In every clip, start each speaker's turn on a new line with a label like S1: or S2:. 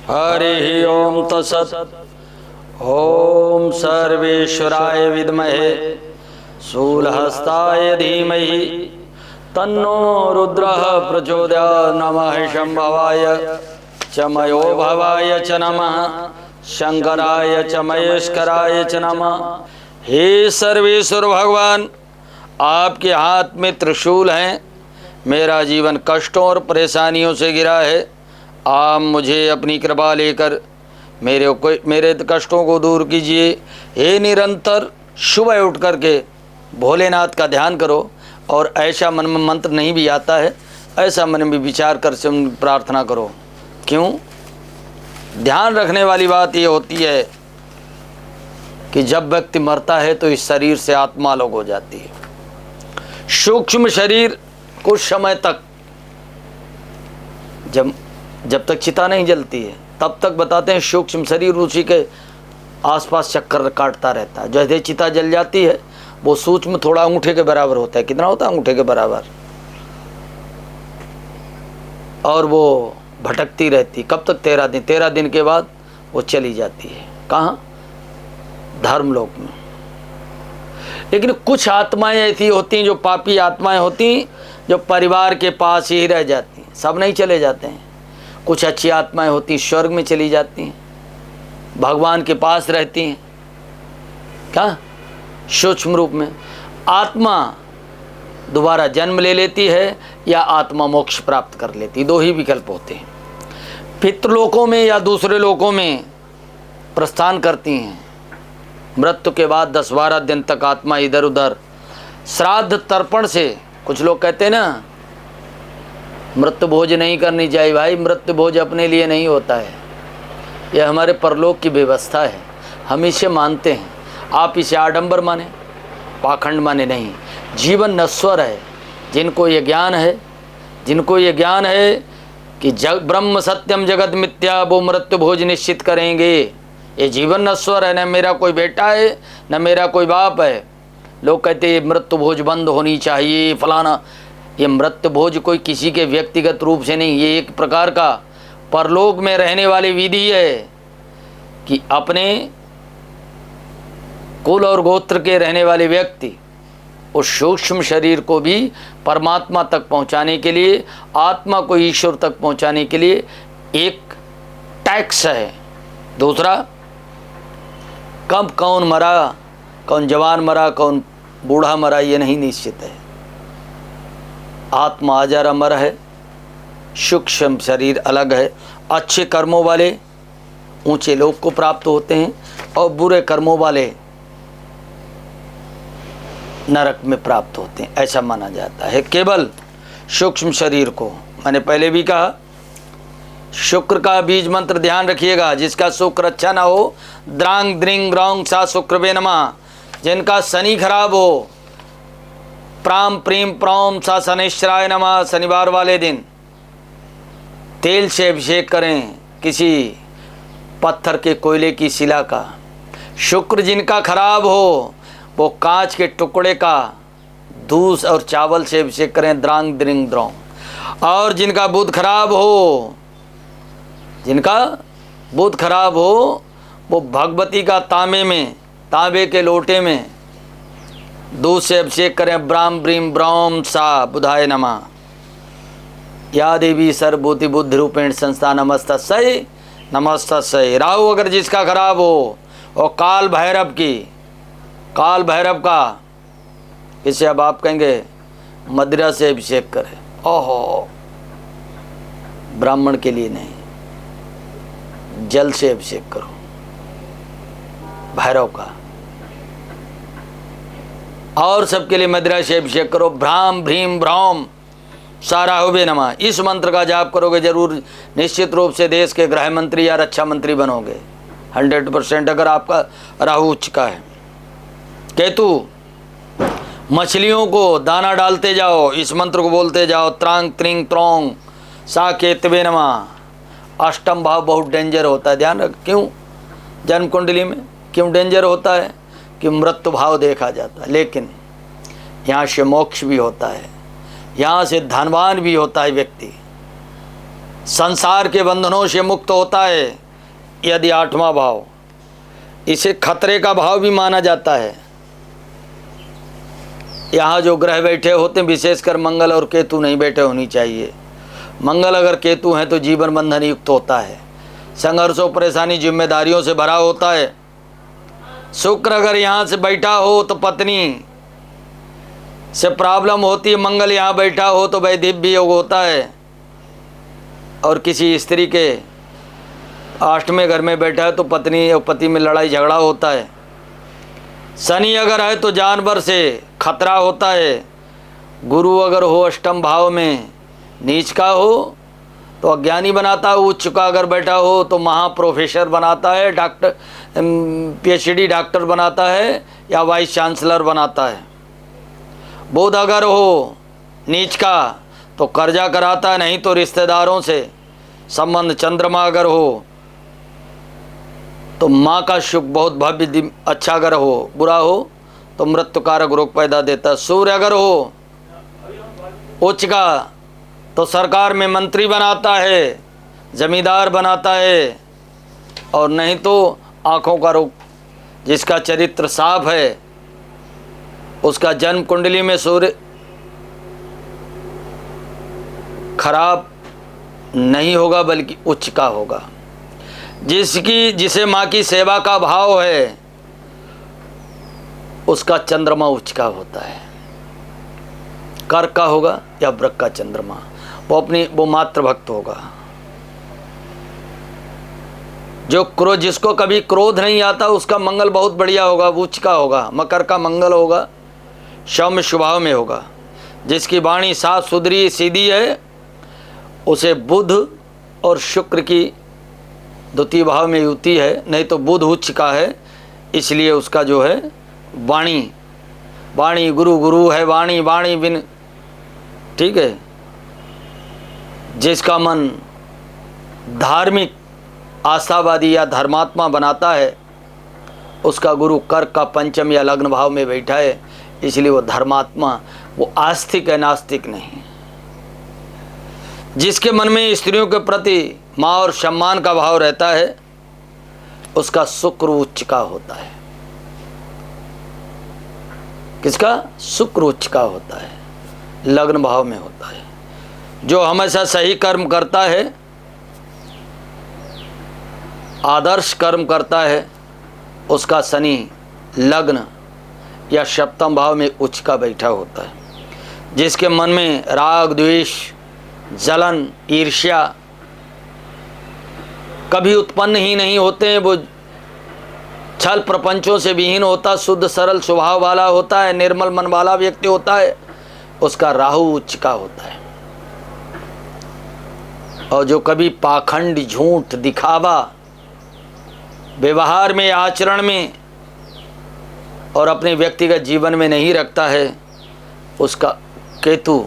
S1: हरि ओम तत्सत्। ओम सर्वेश्वराय विद्महे शूलहस्ताय धीमहि तन्नो रुद्रः प्रचोदयात्। नमः शंभवाय च मयो भवाय च नमः शंकराय च महेश्वराय च नमः। हे सर्वेश्वर भगवान, आपके हाथ में त्रिशूल हैं। मेरा जीवन कष्टों और परेशानियों से घिरा है। आप मुझे अपनी कृपा लेकर मेरे कष्टों को दूर कीजिए। हे निरंतर सुबह उठ करके भोलेनाथ का ध्यान करो, और ऐसा मन में मंत्र नहीं भी आता है, ऐसा मन में विचार कर प्रार्थना करो। क्यों? ध्यान रखने वाली बात ये होती है कि जब व्यक्ति मरता है तो इस शरीर से आत्मा अलग हो जाती है। सूक्ष्म शरीर कुछ समय तक, जब तक चिता नहीं जलती है तब तक बताते हैं सूक्ष्म शरीर उसी के आसपास चक्कर काटता रहता है। जैसे चिता जल जाती है वो सूक्ष्म थोड़ा अंगूठे के बराबर होता है। कितना होता है? अंगूठे के बराबर। और वो भटकती रहती। कब तक? 13 दिन। 13 दिन के बाद वो चली जाती है। कहाँ? धर्मलोक में। लेकिन कुछ आत्माएं ऐसी होती हैं जो पापी आत्माएं होती हैं, जो परिवार के पास ही रह जाती हैं। सब नहीं चले जाते हैं। कुछ अच्छी आत्माएं होती हैं स्वर्ग में चली जाती हैं, भगवान के पास रहती हैं। क्या? सूक्ष्म रूप में। आत्मा दोबारा जन्म ले लेती है या आत्मा मोक्ष प्राप्त कर लेती, दो ही विकल्प होते हैं। पितृलोकों में या दूसरे लोकों में प्रस्थान करती हैं। मृत्यु के बाद 10-12 दिन तक आत्मा इधर उधर श्राद्ध तर्पण से। कुछ लोग कहते हैं ना मृत्यु भोज नहीं करनी चाहिए। भाई, मृत्यु भोज अपने लिए नहीं होता है, यह हमारे परलोक की व्यवस्था है। हम इसे मानते हैं। आप इसे आडंबर माने, पाखंड माने नहीं। जीवन नश्वर है। जिनको ये ज्ञान है कि ब्रह्म सत्यम जगत मिथ्या, वो मृत्यु भोज निश्चित करेंगे। ये जीवन नश्वर है। न मेरा कोई बेटा है, न मेरा कोई बाप है। लोग कहते हैं मृत्यु भोज बंद होनी चाहिए, फलाना। ये मृत्यु भोज कोई किसी के व्यक्तिगत रूप से नहीं, ये एक प्रकार का परलोक में रहने वाली विधि है कि अपने कुल और गोत्र के रहने वाले व्यक्ति उस सूक्ष्म शरीर को भी परमात्मा तक पहुंचाने के लिए, आत्मा को ईश्वर तक पहुंचाने के लिए एक टैक्स है। दूसरा, कब कौन मरा, कौन जवान मरा, कौन बूढ़ा मरा, ये नहीं निश्चित है। आत्मा अजर अमर है, सूक्ष्म शरीर अलग है। अच्छे कर्मों वाले ऊंचे लोक को प्राप्त होते हैं और बुरे कर्मों वाले नरक में प्राप्त होते हैं, ऐसा माना जाता है। केवल सूक्ष्म शरीर को, मैंने पहले भी कहा, शुक्र का बीज मंत्र ध्यान रखिएगा। जिसका शुक्र अच्छा ना हो, द्रांग द्रिंग ग्रौंग सा शुक्रवे नमः। जिनका शनि खराब हो, प्राम प्रीम प्रौम सा शनिश्चराय नमः। शनिवार वाले दिन तेल से अभिषेक करें किसी पत्थर के, कोयले की शिला का। शुक्र जिनका खराब हो वो कांच के टुकड़े का दूध और चावल से अभिषेक करें, द्रांग द्रिंग द्रौंग। और जिनका बुध खराब हो, वो भगवती का तांबे के लोटे में दूध से अभिषेक करें, ब्राम ब्रीम ब्रौम सा बुधाय नमः। या देवी सर्वभूति बुद्धि रूपेण संस्था नमस्तस्यै नमस्तस्यै। राहु अगर जिसका खराब हो, और काल भैरव का, इसे अब आप कहेंगे मदिरा से अभिषेक करें। ओहो, ब्राह्मण के लिए नहीं, जल से अभिषेक करो भैरव का। और सबके लिए मदिरा से अभिषेक करो। भ्राम भ्रीम भ्रौम सारा हुए नमः। इस मंत्र का जाप करोगे जरूर, निश्चित रूप से देश के गृह मंत्री या रक्षा मंत्री बनोगे 100%, अगर आपका राहु उच्च का है। केतु, मछलियों को दाना डालते जाओ, इस मंत्र को बोलते जाओ, त्रांग त्रिंग त्रोंग सा केतवे नमः। अष्टम भाव बहुत डेंजर होता है, ध्यान रख। क्यों? जन्म कुंडली में क्यों डेंजर होता है? कि मृत्यु भाव देखा जाता है। लेकिन यहाँ से मोक्ष भी होता है, यहाँ से धनवान भी होता है व्यक्ति। संसार के बंधनों से मुक्त होता है यदि 8वां भाव, इसे खतरे का भाव भी माना जाता है। यहाँ जो ग्रह बैठे होते हैं, विशेषकर मंगल और केतु नहीं बैठे होनी चाहिए। मंगल अगर केतु हैं तो जीवन बंधन युक्त होता है, संघर्षों परेशानी जिम्मेदारियों से भरा होता है। शुक्र अगर यहाँ से बैठा हो तो पत्नी से प्रॉब्लम होती है, मंगल यहाँ बैठा हो तो वैदिव्य योग होता है। और किसी स्त्री के 8वें घर में बैठा है तो पत्नी और पति में लड़ाई झगड़ा होता है। शनि अगर है तो जानवर से खतरा होता है। गुरु अगर हो 8म भाव में नीच का हो तो अज्ञानी बनाता है। उच्च का अगर बैठा हो तो महा प्रोफेसर बनाता है, डॉक्टर PhD डॉक्टर बनाता है या वाइस चांसलर बनाता है। बुध अगर हो नीच का तो कर्जा कराता है, नहीं तो रिश्तेदारों से संबंध। चंद्रमा अगर हो तो माँ का सुख बहुत भव्य अच्छा अगर हो, बुरा हो तो मृत्युकारक रोग पैदा देता है। सूर्य अगर हो उच्च का तो सरकार में मंत्री बनाता है, जमींदार बनाता है। और नहीं तो आँखों का रोग, जिसका चरित्र साफ है उसका जन्म कुंडली में सूर्य खराब नहीं होगा बल्कि उच्च का होगा। जिसे माँ की सेवा का भाव है उसका चंद्रमा उच्च का होता है। कर्क का होगा या वृक का चंद्रमा, वो मातृभक्त होगा। जिसको कभी क्रोध नहीं आता उसका मंगल बहुत बढ़िया होगा, उच्च का होगा। मकर का मंगल होगा, सौम्य स्वभाव में होगा। जिसकी वाणी साफ सुथरी सीधी है उसे बुध और शुक्र की द्वितीय भाव में युति है। नहीं तो बुध उच्च का है, इसलिए उसका जो है वाणी गुरु है। वाणी बिन, ठीक है। जिसका मन धार्मिक आस्थावादी या धर्मात्मा बनाता है उसका गुरु कर्क का 5म या लग्न भाव में बैठा है, इसलिए वो धर्मात्मा, वो आस्तिक है, नास्तिक नहीं। जिसके मन में स्त्रियों के प्रति माँ और सम्मान का भाव रहता है उसका शुक्र उच्च का होता है। किसका? शुक्र उच्च का होता है, लग्न भाव में होता है। जो हमेशा सही कर्म करता है, आदर्श कर्म करता है, उसका शनि लग्न या 7म भाव में उच्च का बैठा होता है। जिसके मन में राग द्वेष जलन ईर्ष्या कभी उत्पन्न ही नहीं होते हैं, वो छल प्रपंचों से विहीन होता, शुद्ध सरल स्वभाव वाला होता है, निर्मल मन वाला व्यक्ति होता है, उसका राहु उच्च का होता है। और जो कभी पाखंड झूठ दिखावा व्यवहार में आचरण में और अपने व्यक्तिगत जीवन में नहीं रखता है उसका केतु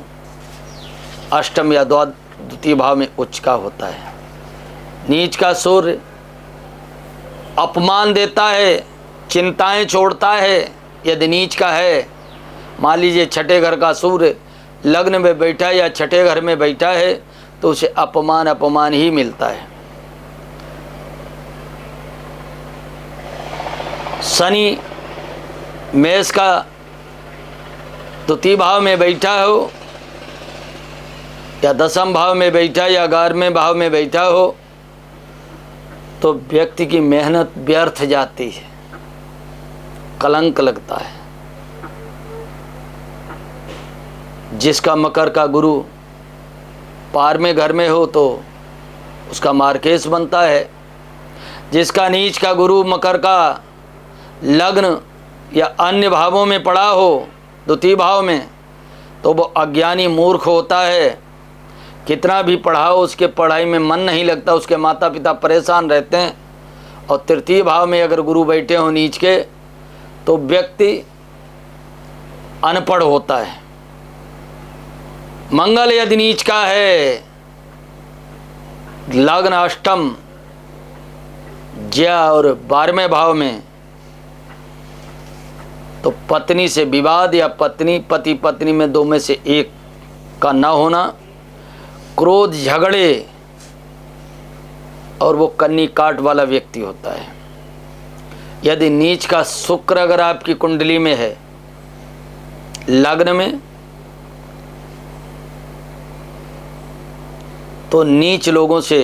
S1: 8म या द्वितीय भाव में उच्च का होता है। नीच का सूर्य अपमान देता है, चिंताएं छोड़ता है। यदि नीच का है, मान लीजिए 6ठे घर का सूर्य लग्न में बैठा है या 6ठे घर में बैठा है तो उसे अपमान ही मिलता है। शनि मेष का द्वितीय भाव में बैठा हो या 10म भाव में बैठा या 11वें भाव में बैठा हो तो व्यक्ति की मेहनत व्यर्थ जाती है, कलंक लगता है। जिसका मकर का गुरु 12वें घर में हो तो उसका मार्केश बनता है। जिसका नीच का गुरु मकर का लग्न या अन्य भावों में पड़ा हो, द्वितीय भाव में, तो वो अज्ञानी मूर्ख होता है। कितना भी पढ़ाओ उसके पढ़ाई में मन नहीं लगता, उसके माता पिता परेशान रहते हैं। और तृतीय भाव में अगर गुरु बैठे हो नीच के तो व्यक्ति अनपढ़ होता है। मंगल यदि नीच का है, लग्न 8म ज्या और 12वें भाव में, तो पत्नी से विवाद या पति पत्नी में दो में से एक का न होना, क्रोध झगड़े और वो कन्नी काट वाला व्यक्ति होता है। यदि नीच का शुक्र अगर आपकी कुंडली में है, लग्न में, तो नीच लोगों से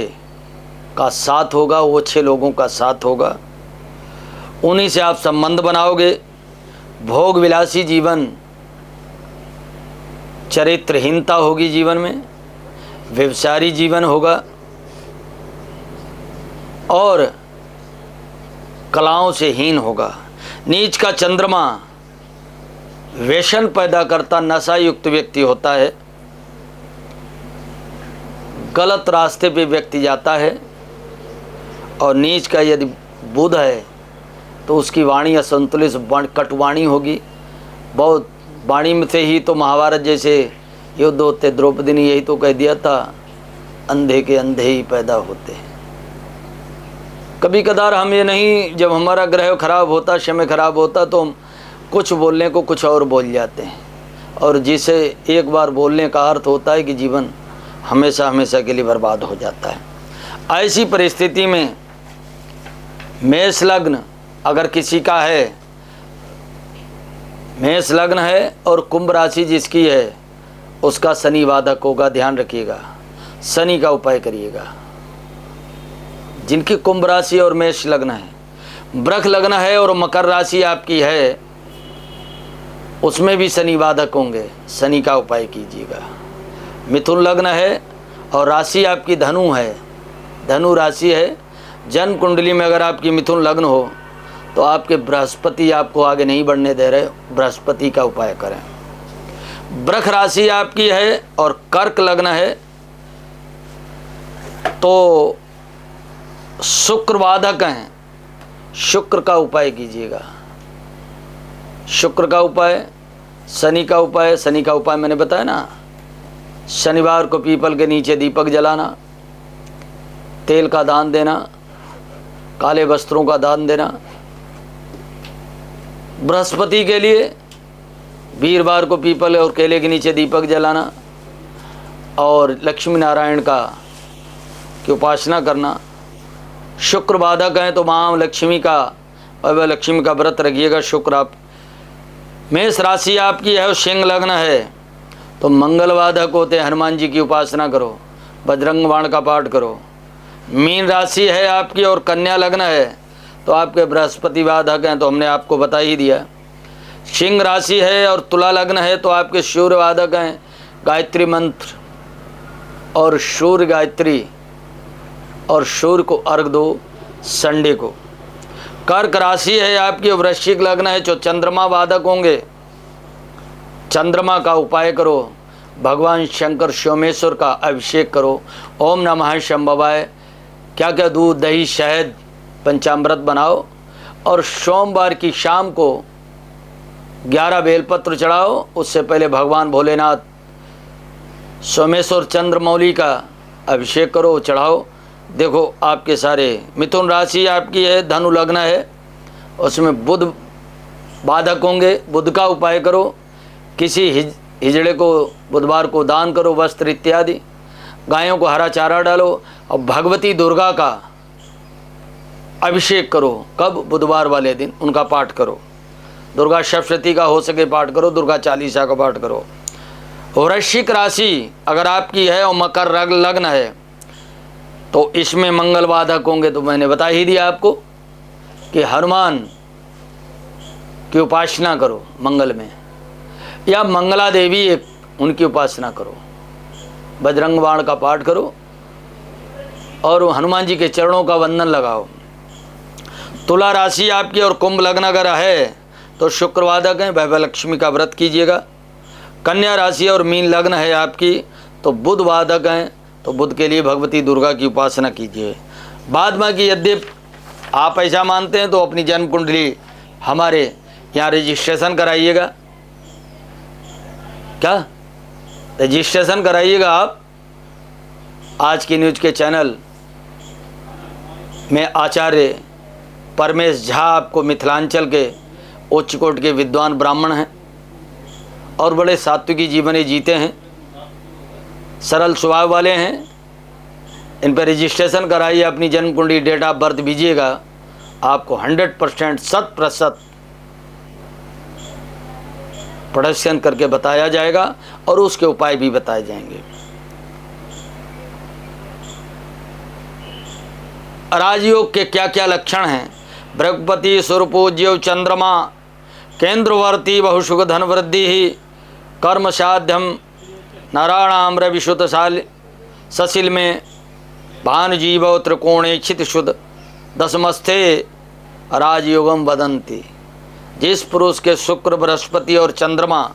S1: का साथ होगा, वो अच्छे लोगों का साथ होगा, उन्हीं से आप संबंध बनाओगे। भोग विलासी जीवन, चरित्रहीनता होगी जीवन में, व्यभिचारी जीवन होगा और कलाओं से हीन होगा। नीच का चंद्रमा व्यसन पैदा करता नशा युक्त व्यक्ति होता है, गलत रास्ते पे व्यक्ति जाता है। और नीच का यदि बुध है तो उसकी वाणी असंतुलित कटुवाणी होगी। बहुत वाणी में से ही तो महाभारत जैसे युद्ध होते। द्रौपदी ने यही तो कह दिया था, अंधे के अंधे ही पैदा होते। कभी कदार हम ये नहीं, जब हमारा ग्रह खराब होता, समय खराब होता, तो हम कुछ बोलने को कुछ और बोल जाते हैं, और जिसे एक बार बोलने का अर्थ होता है कि जीवन हमेशा हमेशा के लिए बर्बाद हो जाता है। ऐसी परिस्थिति में मेष लग्न अगर किसी का है, मेष लग्न है और कुंभ राशि जिसकी है, उसका शनि बाधक होगा, ध्यान रखिएगा। शनि का उपाय करिएगा। जिनकी कुंभ राशि और मेष लग्न है, वृष लग्न है और मकर राशि आपकी है, उसमें भी शनि बाधक होंगे, शनि का उपाय कीजिएगा। मिथुन लग्न है और राशि आपकी धनु है, धनु राशि है, जन्म कुंडली में अगर आपकी मिथुन लग्न हो तो आपके बृहस्पति आपको आगे नहीं बढ़ने दे रहे, बृहस्पति का उपाय करें। वृष राशि आपकी है और कर्क लग्न है तो शुक्र बाधक हैं, शुक्र का उपाय कीजिएगा। शुक्र का उपाय, शनि का उपाय, शनि का उपाय मैंने बताया ना, शनिवार को पीपल के नीचे दीपक जलाना, तेल का दान देना, काले वस्त्रों का दान देना। बृहस्पति के लिए वीरवार को पीपल और केले के नीचे दीपक जलाना और लक्ष्मी नारायण का की उपासना करना। शुक्र बाधक हैं तो मां लक्ष्मी का और लक्ष्मी का व्रत रखिएगा। शुक्र आप, मेष राशि आपकी है और सिंह लग्न है तो मंगल बाधक होते हैं, हनुमान जी की उपासना करो, बजरंग बाण का पाठ करो। मीन राशि है आपकी और कन्या लग्न है तो आपके बृहस्पति बाधक हैं, तो हमने आपको बता ही दिया। सिंह राशि है और तुला लग्न है तो आपके सूर्य बाधक हैं, गायत्री मंत्र और सूर्य गायत्री और सूर्य को अर्घ दो संडे को। कर्क राशि है आपकी, वृश्चिक लग्न है जो चंद्रमा बाधक होंगे, चंद्रमा का उपाय करो, भगवान शंकर सोमेश्वर का अभिषेक करो, ओम नमः शंभवाय, क्या क्या दूध दही शहद पंचामृत बनाओ और सोमवार की शाम को 11 बेलपत्र चढ़ाओ। उससे पहले भगवान भोलेनाथ सोमेश्वर चंद्रमौली का अभिषेक करो, चढ़ाओ। देखो आपके सारे, मिथुन राशि आपकी है, धनु लग्न है, उसमें बुध बाधक होंगे, बुध का उपाय करो, किसी हिजड़े को बुधवार को दान करो, वस्त्र इत्यादि, गायों को हरा चारा डालो और भगवती दुर्गा का अभिषेक करो। कब? बुधवार वाले दिन उनका पाठ करो, दुर्गा सप्तशती का हो सके पाठ करो, दुर्गा चालीसा का पाठ करो। वृश्चिक राशि अगर आपकी है और मकर लग्न है तो इसमें मंगल बाधक होंगे, तो मैंने बता ही दिया आपको कि हनुमान की उपासना करो मंगल में, या मंगला देवी एक उनकी उपासना करो, बजरंग बाण का पाठ करो और हनुमान जी के चरणों का वंदन लगाओ। तुला राशि आपकी और कुंभ लग्न अगर है तो शुक्र बाधक हैं, वैभव लक्ष्मी का व्रत कीजिएगा। कन्या राशि और मीन लग्न है आपकी तो बुध बाधक हैं, तो बुध के लिए भगवती दुर्गा की उपासना कीजिए। बाद में कि यद्यप आप ऐसा मानते हैं तो अपनी जन्म कुंडली हमारे यहाँ रजिस्ट्रेशन कराइएगा। क्या रजिस्ट्रेशन कराइएगा आप आज की न्यूज के चैनल में। आचार्य परमेश झा आपको मिथिलांचल के उच्च कोट के विद्वान ब्राह्मण हैं और बड़े सात्विकी जीवन जीते हैं, सरल स्वभाव वाले हैं, इन पर रजिस्ट्रेशन कराइए, अपनी जन्म कुंडली डेट ऑफ बर्थ दीजिएगा, आपको 100% 100% प्रोडक्शन करके बताया जाएगा और उसके उपाय भी बताए जाएंगे। राजयोग के क्या क्या लक्षण हैं? बृहस्पति सुरपूज्य चंद्रमा केंद्रवर्ती बहुशुभ धन वृद्धि ही कर्म साध्यम नारायणाम रविशुद्धशाल सशिल में भानुजीव त्रिकोणे क्षित शुद्ध दशमस्थे राजयोगम वदंती। जिस पुरुष के शुक्र बृहस्पति और चंद्रमा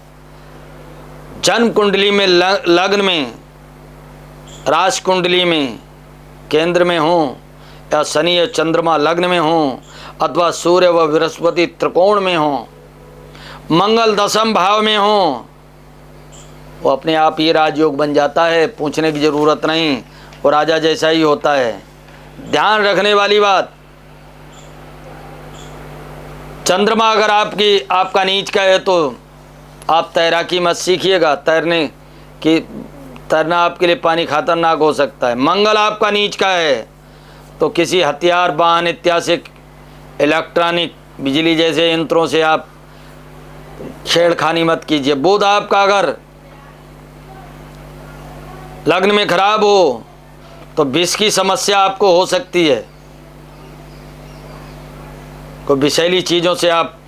S1: जन्म कुंडली में लग्न में राज कुंडली में केंद्र में हो, या शनि या चंद्रमा लग्न में हो, अथवा सूर्य व बृहस्पति त्रिकोण में हो, मंगल दशम भाव में हो, वो अपने आप ही राजयोग बन जाता है, पूछने की जरूरत नहीं, वो राजा जैसा ही होता है। ध्यान रखने वाली बात, चंद्रमा अगर आपका नीच का है तो आप तैराकी मत सीखिएगा, तैरना आपके लिए पानी खतरनाक हो सकता है। मंगल आपका नीच का है तो किसी हथियार वाहन इत्यादि इलेक्ट्रॉनिक बिजली जैसे यंत्रों से आप छेड़खानी मत कीजिए। बुध आपका अगर लग्न में खराब हो तो विष की समस्या आपको हो सकती है, कोई विषैली चीज़ों से आप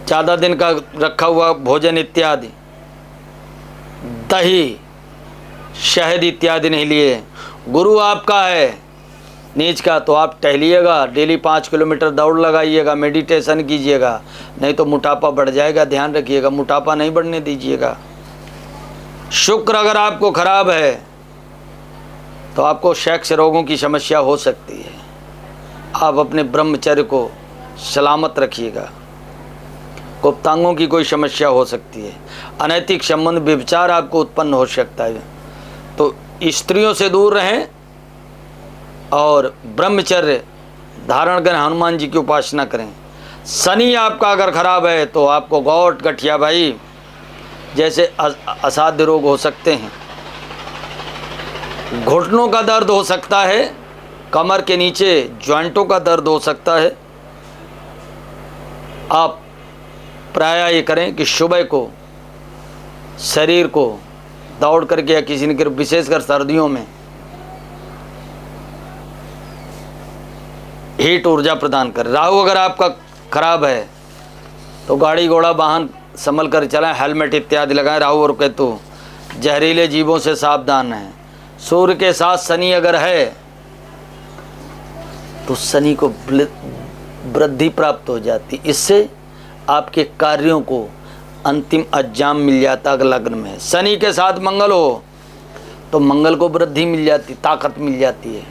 S1: ज़्यादा दिन का रखा हुआ भोजन इत्यादि, दही शहद इत्यादि नहीं लिए। गुरु आपका है नीच का तो आप टहलिएगा, डेली 5 किलोमीटर दौड़ लगाइएगा, मेडिटेशन कीजिएगा, नहीं तो मोटापा बढ़ जाएगा। ध्यान रखिएगा, मोटापा नहीं बढ़ने दीजिएगा। शुक्र अगर आपको खराब है तो आपको सेक्स रोगों की समस्या हो सकती है। आप अपने ब्रह्मचर्य को सलामत रखिएगा। गुप्तांगों की कोई समस्या हो सकती है। अनैतिक संबंध व्यभिचार आपको उत्पन्न हो सकता है, तो स्त्रियों से दूर रहें और ब्रह्मचर्य धारण करें, हनुमान जी की उपासना करें। शनि आपका अगर खराब है तो आपको गौट गठिया भाई जैसे असाध्य रोग हो सकते हैं, घुटनों का दर्द हो सकता है, कमर के नीचे जॉइंटों का दर्द हो सकता है। आप प्रायः ये करें कि सुबह को शरीर को दौड़ करके या किसी ने विशेषकर सर्दियों में हीट ऊर्जा प्रदान करें। राहु अगर आपका खराब है तो गाड़ी घोड़ा वाहन संभल कर चलाएं, हेलमेट इत्यादि लगाएं। राहु और केतु जहरीले जीवों से सावधान हैं। सूर्य के साथ शनि अगर है तो शनि को वृद्धि प्राप्त हो जाती, इससे आपके कार्यों को अंतिम अंजाम मिल जाता। अगर लग्न में शनि के साथ मंगल हो तो मंगल को वृद्धि मिल जाती, ताकत मिल जाती है।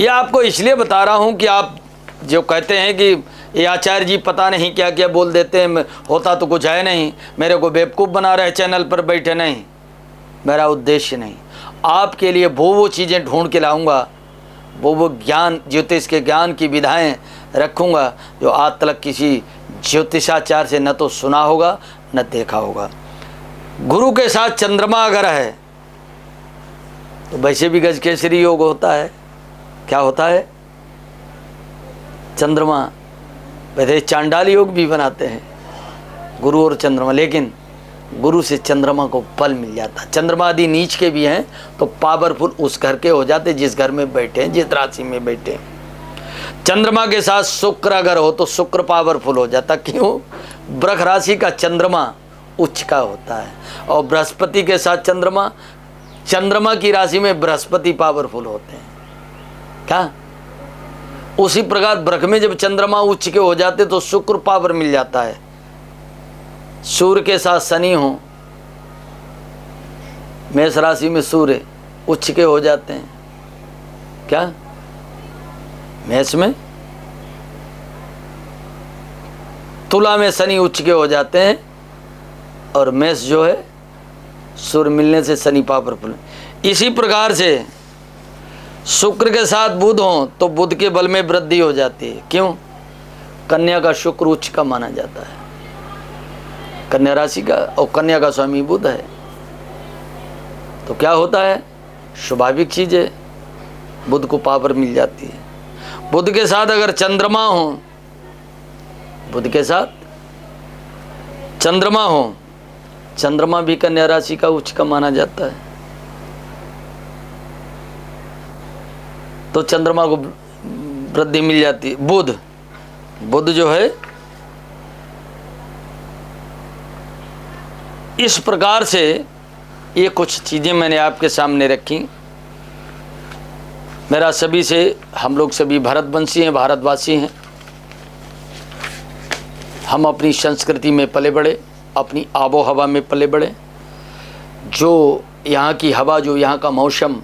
S1: यह आपको इसलिए बता रहा हूं कि आप जो कहते हैं कि ये आचार्य जी पता नहीं क्या क्या बोल देते हैं, होता तो कुछ है नहीं, मेरे को बेवकूफ़ बना रहे चैनल पर बैठे, नहीं, मेरा उद्देश्य नहीं। आपके लिए वो चीज़ें ढूंढ के लाऊंगा, वो ज्ञान ज्योतिष के ज्ञान की विधाएं रखूंगा जो आज तक किसी ज्योतिषाचार्य से न तो सुना होगा न देखा होगा। गुरु के साथ चंद्रमा अगर है तो वैसे भी गजकेसरी योग होता है। क्या होता है? चंद्रमा, वैसे चांडाल योग भी बनाते हैं गुरु और चंद्रमा, लेकिन गुरु से चंद्रमा को फल मिल जाता। चंद्रमा आदि नीच के भी हैं तो पावरफुल उस घर के हो जाते जिस घर में बैठे हैं, जिस राशि में बैठे हैं। चंद्रमा के साथ शुक्र अगर हो तो शुक्र पावरफुल हो जाता। क्यों? वृष राशि का चंद्रमा उच्च का होता है, और बृहस्पति के साथ चंद्रमा की राशि में बृहस्पति पावरफुल होते हैं। क्या? उसी प्रकार वृष में जब चंद्रमा उच्च के हो जाते तो शुक्र पावर मिल जाता है। सूर्य के साथ शनि हो, मेष राशि में सूर्य उच्च के हो जाते हैं। क्या? मेष में, तुला में शनि उच्च के हो जाते हैं, और मेष जो है सूर्य मिलने से शनि पावरफुल। इसी प्रकार से शुक्र के साथ बुध हो तो बुध के बल में वृद्धि हो जाती है। क्यों? कन्या का शुक्र उच्च का माना जाता है, कन्या राशि का, और कन्या का स्वामी बुध है। तो क्या होता है, स्वाभाविक चीज़ है, बुध को पावर मिल जाती है। बुध के साथ अगर चंद्रमा हो, बुध के साथ चंद्रमा हो, चंद्रमा भी कन्या राशि का उच्च का माना जाता है, तो चंद्रमा को वृद्धि मिल जाती है। बुध जो है इस प्रकार से, ये कुछ चीज़ें मैंने आपके सामने रखी। मेरा सभी से, हम लोग सभी भारतवंशी हैं, भारतवासी हैं। हम अपनी संस्कृति में पले बढ़े, अपनी आबो हवा में पले बढ़े। जो यहाँ की हवा, जो यहाँ का मौसम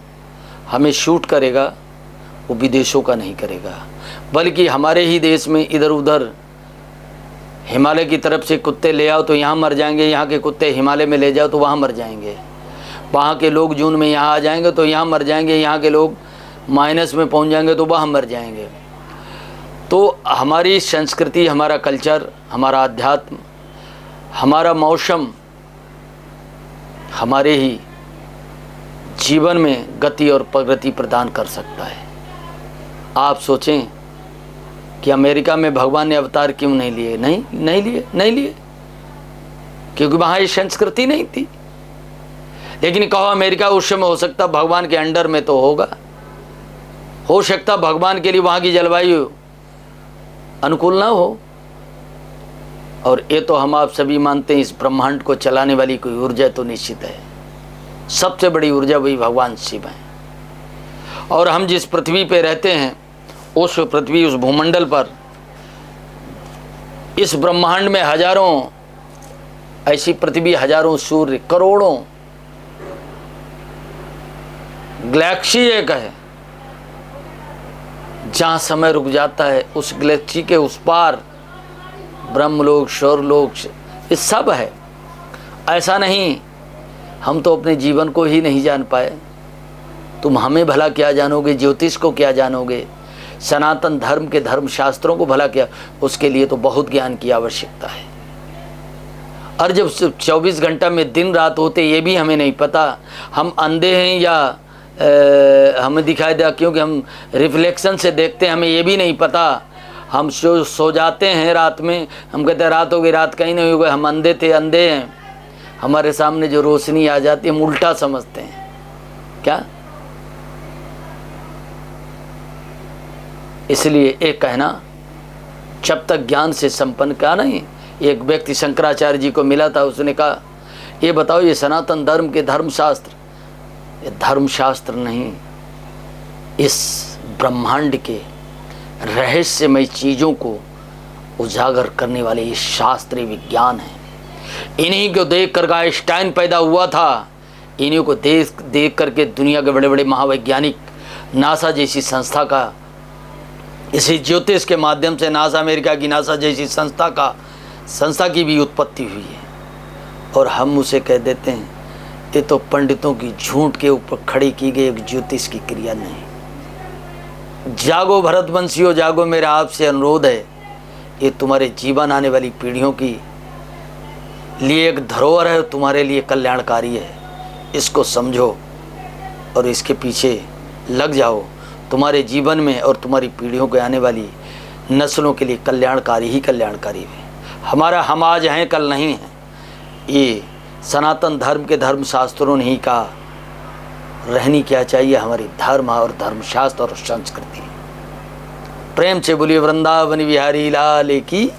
S1: हमें शूट करेगा वो विदेशों का नहीं करेगा, बल्कि हमारे ही देश में इधर उधर हिमालय की तरफ से कुत्ते ले आओ तो यहाँ मर जाएंगे, यहाँ के कुत्ते हिमालय में ले जाओ तो वहाँ मर जाएंगे, वहाँ के लोग जून में यहाँ आ जाएंगे तो यहाँ मर जाएंगे, यहाँ के लोग माइनस में पहुँच जाएंगे तो वहाँ मर जाएंगे। तो हमारी संस्कृति, हमारा कल्चर, हमारा अध्यात्म, हमारा मौसम हमारे ही जीवन में गति और प्रगति प्रदान कर सकता है। आप सोचें कि अमेरिका में भगवान ने अवतार क्यों नहीं लिए? नहीं लिए, क्योंकि वहाँ ये संस्कृति नहीं थी। लेकिन कहो अमेरिका उस समय हो सकता भगवान के अंडर में तो होगा, हो सकता भगवान के लिए वहाँ की जलवायु अनुकूल ना हो। और ये तो हम आप सभी मानते हैं, इस ब्रह्मांड को चलाने वाली कोई ऊर्जा तो निश्चित है, सबसे बड़ी ऊर्जा वही भगवान शिव है। और हम जिस पृथ्वी पे रहते हैं, उस पृथ्वी, उस भूमंडल पर, इस ब्रह्मांड में हजारों ऐसी पृथ्वी, हजारों सूर्य, करोड़ों गैलेक्सी एक है। जहाँ समय रुक जाता है उस गैलेक्सी के उस पार ब्रह्मलोक, स्वर्गलोक, ये सब है। ऐसा नहीं हम तो अपने जीवन को ही नहीं जान पाए, तुम हमें भला क्या जानोगे, ज्योतिष को क्या जानोगे, सनातन धर्म के धर्म शास्त्रों को भला क्या। उसके लिए तो बहुत ज्ञान की आवश्यकता है। और जब 24 घंटा में दिन रात होते ये भी हमें नहीं पता, हम अंधे हैं या हमें दिखाई दे, क्योंकि हम रिफ्लेक्शन से देखते हैं, हमें ये भी नहीं पता। हम सो जाते हैं रात में, हम कहते हैं रात हो गई, रात कहीं नहीं हो गई, हम अंधे थे, अंधे हैं। हमारे सामने जो रोशनी आ जाती है हम उल्टा समझते हैं। क्या? इसलिए एक कहना, जब तक ज्ञान से संपन्न का नहीं। एक व्यक्ति शंकराचार्य जी को मिला था, उसने कहा ये बताओ, ये सनातन धर्म के धर्मशास्त्र, ये धर्मशास्त्र नहीं, इस ब्रह्मांड के रहस्यमय चीज़ों को उजागर करने वाले ये शास्त्रीय विज्ञान है। इन्हीं को देख कर आइंस्टाइन पैदा हुआ था, इन्हीं को देख करके दुनिया के बड़े बड़े महावैज्ञानिक, नासा जैसी संस्था का, इसी ज्योतिष के माध्यम से नासा, अमेरिका की नासा जैसी संस्था की भी उत्पत्ति हुई है। और हम उसे कह देते हैं ये तो पंडितों की झूठ के ऊपर खड़ी की गई एक ज्योतिष की क्रिया नहीं। जागो भरतवंशियों, जागो, मेरा आपसे अनुरोध है, ये तुम्हारे जीवन आने वाली पीढ़ियों की लिए एक धरोहर है, तुम्हारे लिए कल्याणकारी है। इसको समझो और इसके पीछे लग जाओ। तुम्हारे जीवन में और तुम्हारी पीढ़ियों के आने वाली नस्लों के लिए कल्याणकारी ही कल्याणकारी है। हमारा हम आज हैं, कल नहीं है। ये सनातन धर्म के धर्म शास्त्रों ने ही कहा रहनी क्या चाहिए हमारी धर्म और धर्मशास्त्र और संस्कृति। प्रेम से बोलिए वृंदावन बिहारी लाल की।